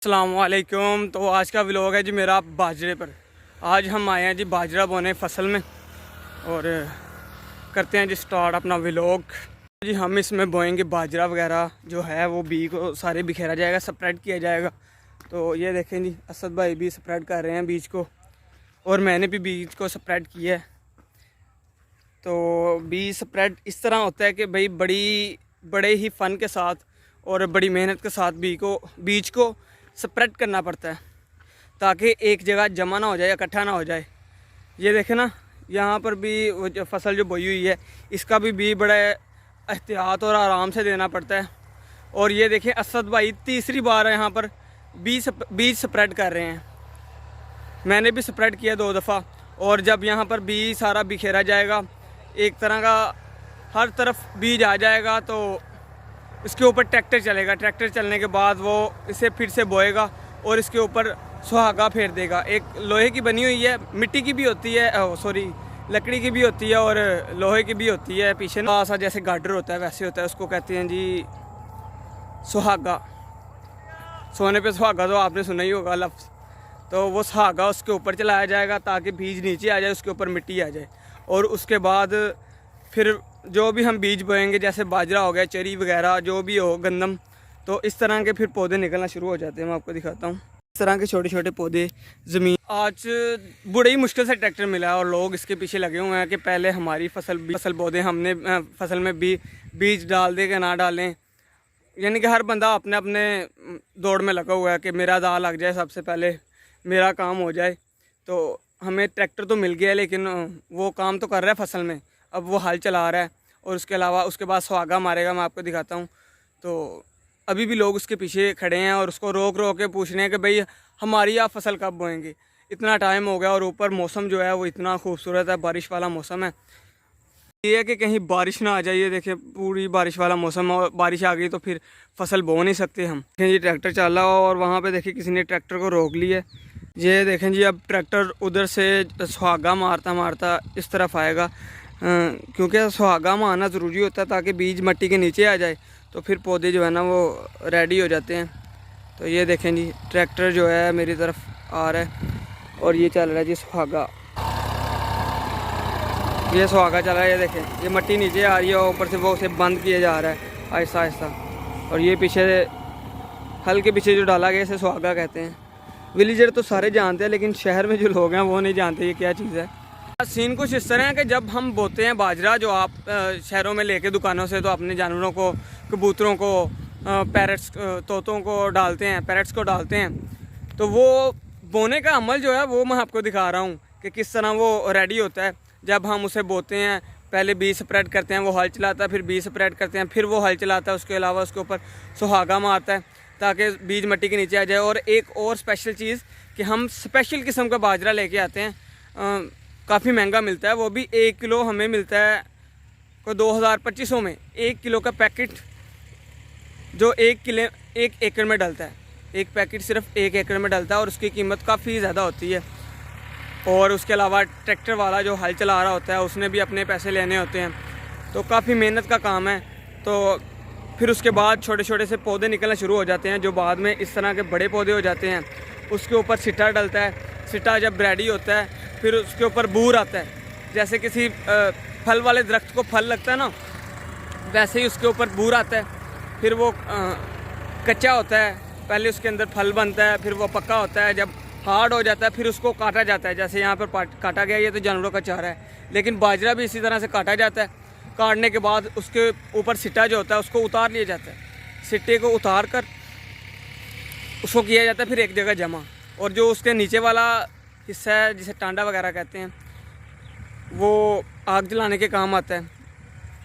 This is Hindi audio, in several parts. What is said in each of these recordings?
अस्सलामुअलैकुम। तो आज का व्लॉग है जी मेरा बाजरे पर। आज हम आए हैं जी बाजरा बोने फसल में और करते हैं जी स्टार्ट अपना व्लॉग। जी हम इसमें बोएंगे बाजरा वगैरह जो है वो बी को सारे बिखेरा जाएगा, स्प्रेड किया जाएगा। तो ये देखें जी असद भाई भी स्प्रेड कर रहे हैं बीज को और मैंने भी बीज को स्प्रेड किया है। तो बीज स्प्रेड इस तरह होता है कि भाई बड़े ही फ़न के साथ और बड़ी मेहनत के साथ बीज को स्प्रेड करना पड़ता है ताकि एक जगह जमा ना हो जाए, इकट्ठा ना हो जाए। ये देखें ना, यहाँ पर भी वो जो फसल जो बोई हुई है इसका भी बीज बड़ा एहतियात और आराम से देना पड़ता है। और ये देखें असद भाई तीसरी बार यहाँ पर बीज स्प्रेड कर रहे हैं। मैंने भी स्प्रेड किया 2 दफ़ा। और जब यहाँ पर बीज सारा बिखेरा जाएगा, एक तरह का हर तरफ बीज आ जाएगा, तो इसके ऊपर ट्रैक्टर चलेगा। ट्रैक्टर चलने के बाद वो इसे फिर से बोएगा और इसके ऊपर सुहागा फेर देगा। एक लोहे की बनी हुई है, मिट्टी की भी होती है, लकड़ी की भी होती है और लोहे की भी होती है। पीछे ना सा जैसे गार्डर होता है वैसे होता है, उसको कहते हैं जी सुहागा। सोने पे सुहागा तो आपने सुना ही होगा लफ्ज़। तो वो सुहागा उसके ऊपर चलाया जाएगा ताकि बीज नीचे आ जाए, उसके ऊपर मिट्टी आ जाए। और उसके बाद फिर जो भी हम बीज बोएंगे, जैसे बाजरा हो गया, चरी वगैरह जो भी हो, गंदम, तो इस तरह के फिर पौधे निकलना शुरू हो जाते हैं। मैं आपको दिखाता हूँ इस तरह के छोटे छोटे पौधे ज़मीन। आज बड़ी ही मुश्किल से ट्रैक्टर मिला है और लोग इसके पीछे लगे हुए हैं कि पहले हमारी फसल बो दें, हमने फसल में बीज डाल दे कि ना डालें। यानी कि हर बंदा अपने अपने दौड़ में लगा हुआ है कि मेरा दाल लग जाए, सबसे पहले मेरा काम हो जाए। तो हमें ट्रैक्टर तो मिल गया लेकिन वो काम तो कर रहा है फसल में, अब वो हल चला रहा है। और उसके अलावा उसके बाद सुहागा मारेगा, मैं आपको दिखाता हूँ। तो अभी भी लोग उसके पीछे खड़े हैं और उसको रोक के पूछ रहे हैं कि भाई हमारी आप फसल कब बोएंगे, इतना टाइम हो गया। और ऊपर मौसम जो है वो इतना खूबसूरत है, बारिश वाला मौसम है। ये है कि कहीं बारिश ना आ जाए। ये देखें पूरी बारिश वाला मौसम है और बारिश आ गई तो फिर फसल बो नहीं सकते हम। ये ट्रैक्टर चल रहा हो और वहाँ पे देखिए किसी ने ट्रैक्टर को रोक लिया। ये देखें जी अब ट्रैक्टर उधर से सुहागा मारता मारता इस तरफ आएगा, क्योंकि सुहागा मारना ज़रूरी होता है ताकि बीज मिट्टी के नीचे आ जाए, तो फिर पौधे जो है ना वो रेडी हो जाते हैं। तो ये देखें जी ट्रैक्टर जो है मेरी तरफ आ रहा है और ये चल रहा है जी सुहागा। ये सुहागा चल रहा है, ये देखें ये मिट्टी नीचे आ रही है और ऊपर से वो उसे बंद किया जा रहा है आहिस्ता आहिस्ता। और ये पीछे हल के पीछे जो डाला गया इसे सुहागा कहते हैं। विलेजर तो सारे जानते हैं लेकिन शहर में जो लोग हैं वो नहीं जानते ये क्या चीज़ है। सीन कुछ इस तरह है कि जब हम बोते हैं बाजरा, जो आप शहरों में लेके दुकानों से तो अपने जानवरों को, कबूतरों को, पैरट्स, तोतों को डालते हैं, पैरट्स को डालते हैं। तो वो बोने का अमल जो है वो मैं आपको दिखा रहा हूँ कि किस तरह वो रेडी होता है। जब हम उसे बोते हैं, पहले बीज स्प्रेड करते हैं, वो हल चलाता है, फिर बीज स्प्रेड करते हैं, फिर वो हल चलाता है। उसके अलावा उसके ऊपर सुहागा मारता है ताकि बीज मिट्टी के नीचे आ जाए। और एक और स्पेशल चीज़ कि हम स्पेशल किस्म का बाजरा लेके आते हैं, काफ़ी महंगा मिलता है। वो भी 1 किलो हमें मिलता है को 2025 में 1 किलो का पैकेट, जो 1 एकड़ में डलता है। एक पैकेट सिर्फ 1 एकड़ में डलता है और उसकी कीमत काफ़ी ज़्यादा होती है। और उसके अलावा ट्रैक्टर वाला जो हल चला रहा होता है उसने भी अपने पैसे लेने होते हैं, तो काफ़ी मेहनत का काम है। तो फिर उसके बाद छोटे छोटे से पौधे निकलना शुरू हो जाते हैं जो बाद में इस तरह के बड़े पौधे हो जाते हैं। उसके ऊपर सिट्टा डलता है। सिट्टा जब रेडी होता है फिर उसके ऊपर बूर आता है। जैसे किसी फल वाले दरख्त को फल लगता है ना, वैसे ही उसके ऊपर बूर आता है। फिर वो कच्चा होता है, पहले उसके अंदर फल बनता है, फिर वो पक्का होता है। जब हार्ड हो जाता है फिर उसको काटा जाता है। जैसे यहाँ पर काटा गया, ये तो जानवरों का चारा है, लेकिन बाजरा भी इसी तरह से काटा जाता है। काटने के बाद उसके ऊपर सिट्टा जो होता है उसको उतार लिया जाता है। सिट्टे को उतार कर उसको किया जाता है फिर एक जगह जमा। और जो उसके नीचे वाला हिस्सा है जिसे टांडा वगैरह कहते हैं, वो आग जलाने के काम आता है।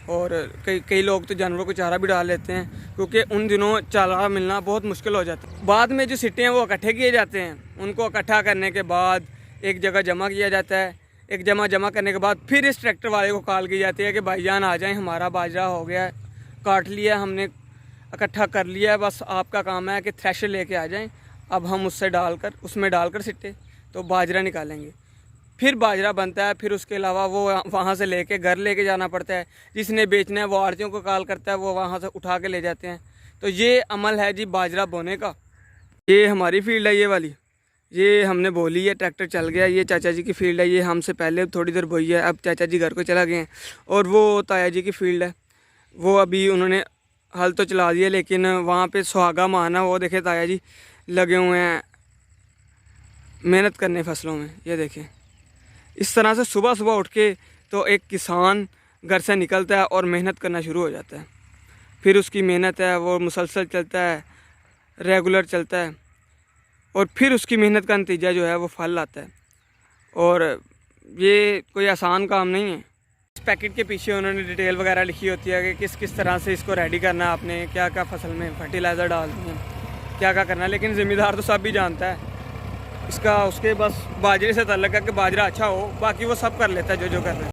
और कई लोग तो जानवरों को चारा भी डाल लेते हैं, क्योंकि उन दिनों चारा मिलना बहुत मुश्किल हो जाता है। बाद में जो सिट्टे हैं वो इकट्ठे किए जाते हैं। उनको इकट्ठा करने के बाद एक जगह जमा किया जाता है। एक जमा करने के बाद फिर इस ट्रैक्टर वाले को कॉल की जाती है कि भाईजान आ जाएं, हमारा बाजरा हो गया है, काट लिया हमने, इकट्ठा कर लिया है, बस आपका काम है कि थ्रेशर लेके आ जाएं। अब हम उसमें डालकर सिट्टे तो बाजरा निकालेंगे। फिर बाजरा बनता है। फिर उसके अलावा वो वहाँ से लेके घर लेके जाना पड़ता है। जिसने बेचना है वो आड़तियों को कॉल करता है, वो वहाँ से उठा के ले जाते हैं। तो ये अमल है जी बाजरा बोने का। ये हमारी फील्ड है, ये वाली, ये हमने बोली है, ट्रैक्टर चल गया। ये चाचा जी की फील्ड है, ये हमसे पहले थोड़ी देर बोई है। अब चाचा जी घर को चला गए हैं। और वो ताया जी की फील्ड है, वो अभी उन्होंने हल तो चला दिया, लेकिन वहाँ पे सुहागा माना, वो देखे ताया जी लगे हुए हैं मेहनत करने फसलों में। ये देखें, इस तरह से सुबह सुबह उठ के तो एक किसान घर से निकलता है और मेहनत करना शुरू हो जाता है। फिर उसकी मेहनत है वो मुसलसल चलता है, रेगुलर चलता है, और फिर उसकी मेहनत का नतीजा जो है वो फल आता है। और ये कोई आसान काम नहीं है। इस पैकेट के पीछे उन्होंने डिटेल वगैरह लिखी होती है कि किस किस तरह से इसको रेडी करना है, आपने क्या क्या फसल में फर्टिलाइज़र डालनी है, क्या क्या करना है। लेकिन ज़िम्मेदार तो सब भी जानता है इसका, उसके बस बाजरे से ताल्लुक़ है कि बाजरा अच्छा हो, बाकी वो सब कर लेता है जो जो कर रहे हैं।